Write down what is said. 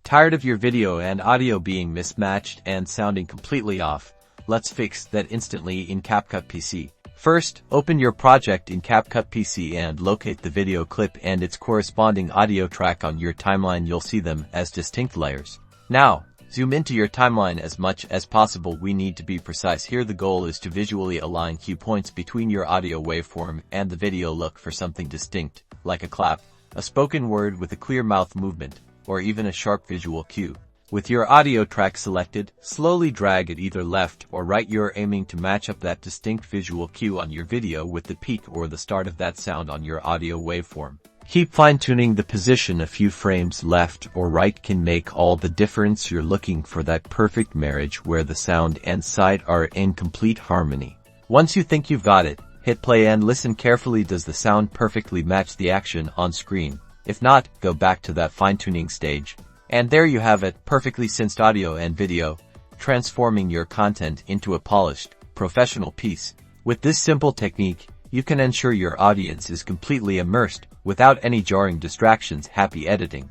Tired of your video and audio being mismatched and sounding completely off? Let's fix that instantly in CapCut PC. First, open your project in CapCut PC and locate the video clip and its corresponding audio track on your timeline. You'll see them as distinct layers. Now, zoom into your timeline as much as possible. We need to be precise here. The goal is to visually align key points between your audio waveform and the video. Look for something distinct, like a clap, a spoken word with a clear mouth movement, or even a sharp visual cue. With your audio track selected, slowly drag it either left or right. You're aiming to match up that distinct visual cue on your video with the peak or the start of that sound on your audio waveform. Keep fine-tuning the position. A few frames left or right can make all the difference. You're looking for that perfect marriage where the sound and sight are in complete harmony. Once you think you've got it, hit play and listen carefully. Does the sound perfectly match the action on screen? If not, go back to that fine-tuning stage. And there you have it, perfectly synced audio and video, transforming your content into a polished, professional piece. With this simple technique, you can ensure your audience is completely immersed without any jarring distractions. Happy editing!